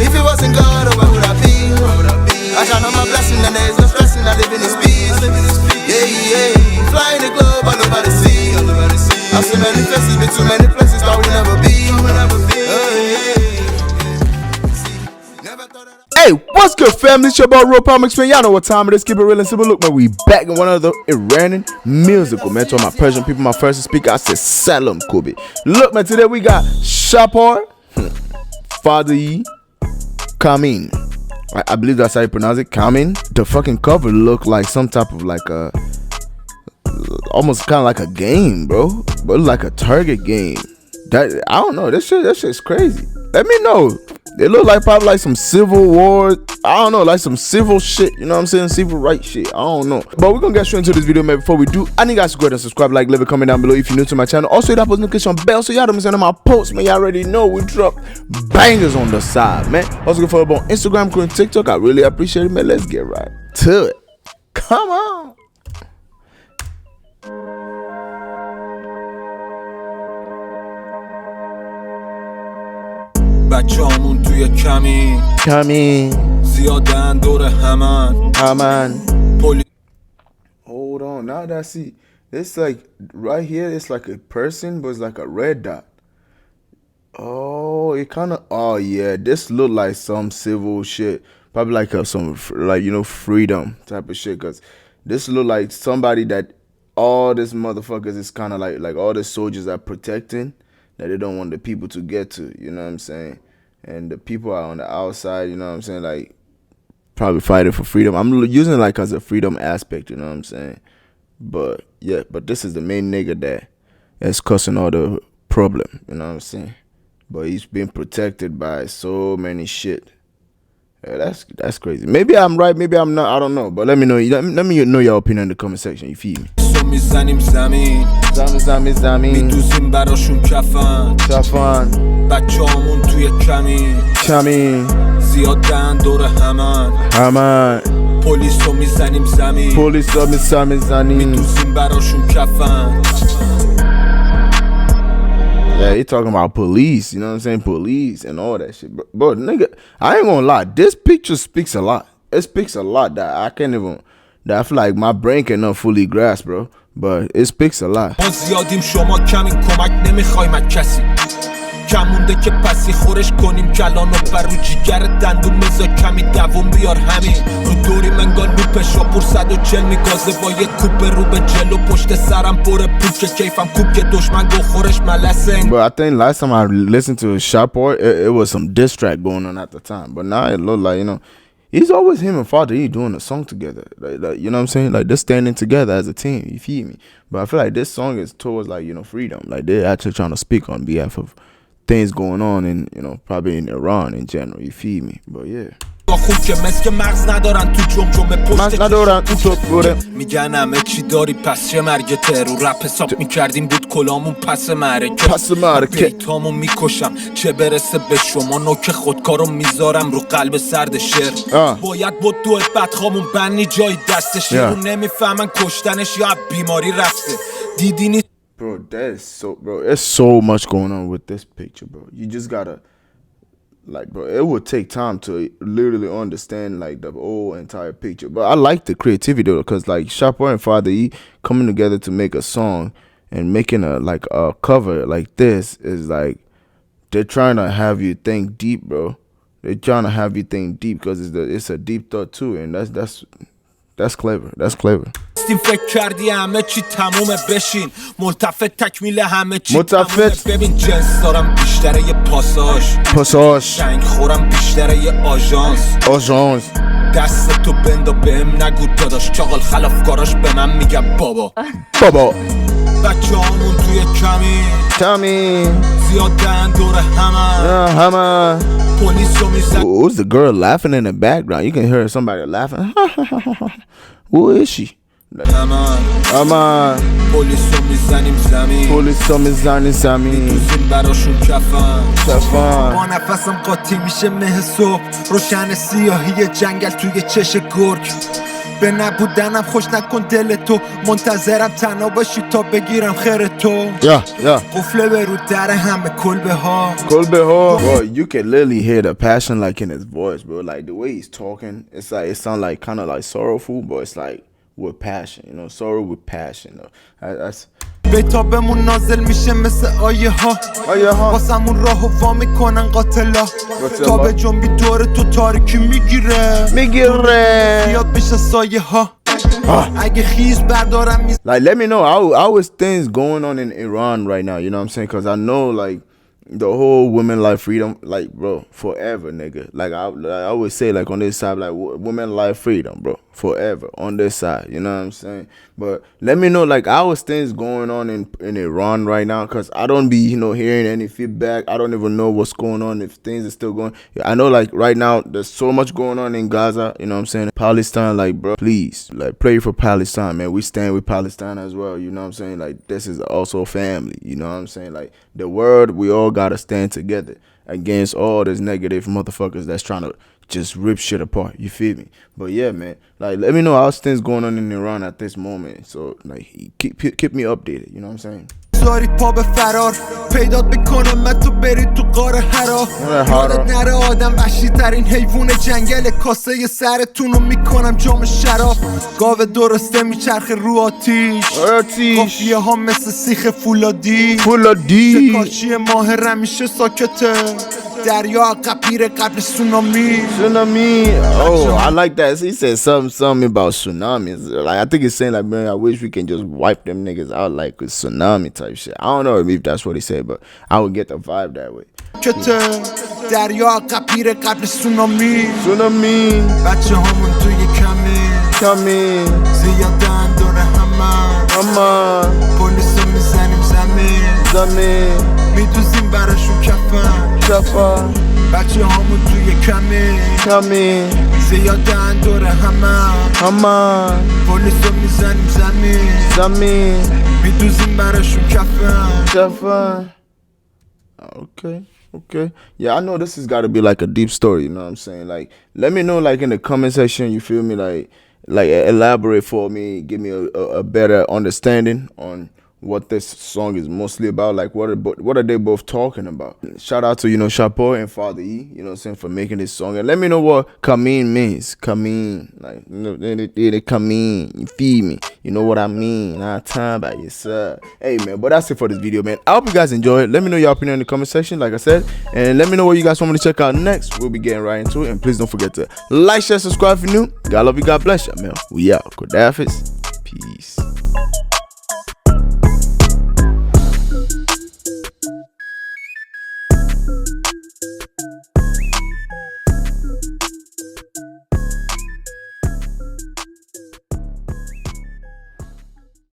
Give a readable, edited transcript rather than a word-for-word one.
If it wasn't God, where would I be? I count on my blessing and there's no stressing. I live in this peace. Yeah. Flying the globe all over the sea. I've seen many places, been to many places that we never be. Hey, what's good, family? It's your boy RealPelmx, man. Y'all know what time it is. Keep it real and simple. Look, man, we back in one of the Iranian musical, man. To all my Persian people, my first speaker, I said Salam Kubi. Look, man, today we got SHAPUR, FADAEI, KAMIN. I believe that's how you pronounce it, KAMIN. The fucking cover looked like some type of like a, almost kind of like a game, bro. But like a target game. That, I don't know. That shit's crazy. Let me know. It look like probably like some civil war. I don't know, like some civil shit. You know what I'm saying? Civil rights shit. I don't know. But we're gonna get straight into this video, man. Before we do, I need you guys to go ahead and subscribe, like, leave a comment down below if you're new to my channel. Also, hit that notification bell so y'all don't miss any of my posts, man. Y'all already know we drop bangers on the side, man. Also, go follow up on Instagram, and TikTok. I really appreciate it, man. Let's get right to it. Come on. بچه‌هامون توی کمین زیادن دور همن Hold on, now that I see it's like right here it's like a person but it's like a red dot. Oh, it kind of, oh yeah, this look like some civil shit, probably like some like, you know, freedom type of shit, because this look like somebody that all this motherfuckers is kind of like all the soldiers are protecting, that they don't want the people to get to, you know what I'm saying? And the people are on the outside, you know what I'm saying, like probably fighting for freedom. I'm using it like as a freedom aspect, you know what I'm saying? But yeah, but this is the main nigga that is causing all the problem, you know what I'm saying? But he's being protected by so many shit. Yeah, that's crazy. Maybe I'm right, maybe I'm not, I don't know. But let me know your opinion in the comment section. You feel me? میزنیم زمین میدوزیم براشون کفن بچه‌هامون توی کمین زیادن دور همن پلیسو میزنیم زمین میدوزیم براشون کفن. Yeah, he talking about police, you know what I'm saying? Police and all that shit. But nigga, I ain't gonna lie, this picture speaks a lot. It speaks a lot that I can't even, that I feel like my brain cannot fully grasp, bro. But it speaks a lot. ما زیادیم شما کمین کمک نمیخوایم از کسی کمونده که پسی خورش کنیم کلانو بر رو جیگر دندون مزا کمی دوون بیار همین رو دوری منگال لوپ شاپور 140 میگازه با یک کوپه رو به جلو پشت سرم پر پول که کیفم کوب که دشمن گو خورش ملسه. But I think last time I listened to SHAPUR, it was some diss track going on at the time. But now it look like, you know, it's always him and FADAEI doing a song together, like, you know what I'm saying? Like, they're standing together as a team, you feel me? But I feel like this song is towards, like, you know, freedom. Like, they're actually trying to speak on behalf of things going on in, you know, probably in Iran in general, you feel me? But yeah. خوب که مسک مغز ندارن تو جمجمه پشت میگن همه چی داری پس چه مرگ ترور رپ حساب میکردیم بود کلامون پس معرکه بیتامون میکشم چه برسه به شما نوک خودکارو میذارم رو قلب سرد شعر باید بود دو بدخامون بنی جای دستش رو نمیفهمن کشتنش یا بیماری رفته دیدی نیست. Bro, there's so much going on with this picture, bro. You just gotta, like, bro, it would take time to literally understand, like, the whole entire picture. But I like the creativity, though, because, like, SHAPUR and FADAEI coming together to make a song and making a cover like this is, like, they're trying to have you think deep, bro. They're trying to have you think deep because it's a deep thought, too, and that's clever. That's clever. فکر کردی همه چی تمومه بشین ملتفت تکمیل همه چی تمومه ببین جنس دارم بیشتره یه پاساژ جنگ خورم بیشتره یه آژانس دست تو بند و بهم نگو داداش چاقال خلافکاراش به من میگم بابا بچه هامون توی کمین زیادن دور همه پلیسو میزن. Who's the girl laughing in the background? You can hear somebody laughing. Who is she? پلیسو میزنیم زمین میدوزیم براشون کفن با نفسم قاطی میشه مه صبح روشن سیاهی جنگل توی چش گرگ به نبودنم خوش نکن دل تو منتظرم تنها باشی تا بگیرم خیر تو قفله به رو در همه کلبه ها Bro, you can literally hear the passion like in his voice, bro. Like the way he's talking, it's like it sounds like kind of like sorrowful, but it's like with passion, you know, sorrow with passion. You know? That's بیتابمون نازل میشه مثل آیه ها واسمون راهو وا میکنن قاتلا تا به جنبی دور تو تاریکی میگیره زیاد بشه سایه ها اگه خیز بردارم like let me know how is things going on in Iran right now, you know what I'm saying? Because I know like the whole women life freedom, like bro, forever, nigga. Like I always say, like on this side, like women life freedom, bro, forever on this side. You know what I'm saying? But let me know, like, how is things going on in Iran right now? Cause I don't be, you know, hearing any feedback. I don't even know what's going on, if things are still going. I know, like right now, there's so much going on in Gaza. You know what I'm saying? Palestine, like, bro, please, like, pray for Palestine, man. We stand with Palestine as well. You know what I'm saying? Like, this is also family. You know what I'm saying? Like, the world, we all gotta stand together against all this negative motherfuckers that's trying to just rip shit apart. You feel me? But yeah, man, like let me know how things going on in Iran at this moment. So like keep me updated. You know what I'm saying? زاری پا به فرار پیدات بکنم من تو برید تو قاره هرا یادت نره آدم وحشی ترین حیوان جنگل کاسه سرتونو میکنم جام شراب گاوه درسته میچرخه رو آتیش قافیه ها مثل سیخ فولادی شکارچی ماهر همیشه ساکته دریا قپیر قبل tsunami. Oh, I like that. He said something about tsunamis. Like I think he's saying like, man, I wish we can just wipe them niggas out like a tsunami type shit. I don't know if that's what he said, but I would get the vibe that way. دریا قپیر قبل tsunami. بچه همون توی کمین زیادن دور همه پلیس رو میزنیم زمین میدوزیم براشون کفن بچه همون توی کمین زیادن دور همه پلیس رو میزنیم زمین میدوزیم براشون کفن. Okay. Yeah, I know this has got to be like a deep story, you know what I'm saying? Like, let me know, like, in the comment section, you feel me? Like elaborate for me, give me a better understanding on what this song is mostly about. Like, what are they both talking about? Shout out to, you know, SHAPUR and FADAEI, you know what I'm saying, for making this song. And let me know what KAMIN means. KAMIN, like, you know, they KAMIN, you feel me? You know what I mean? Time by yourself. Hey, man, but that's it for this video, man. I hope you guys enjoyed. Let me know your opinion in the comment section, like I said. And let me know what you guys want me to check out next. We'll be getting right into it. And please don't forget to like, share, subscribe if you're new. God love you, God bless you, man. We out. Kodafis. Peace.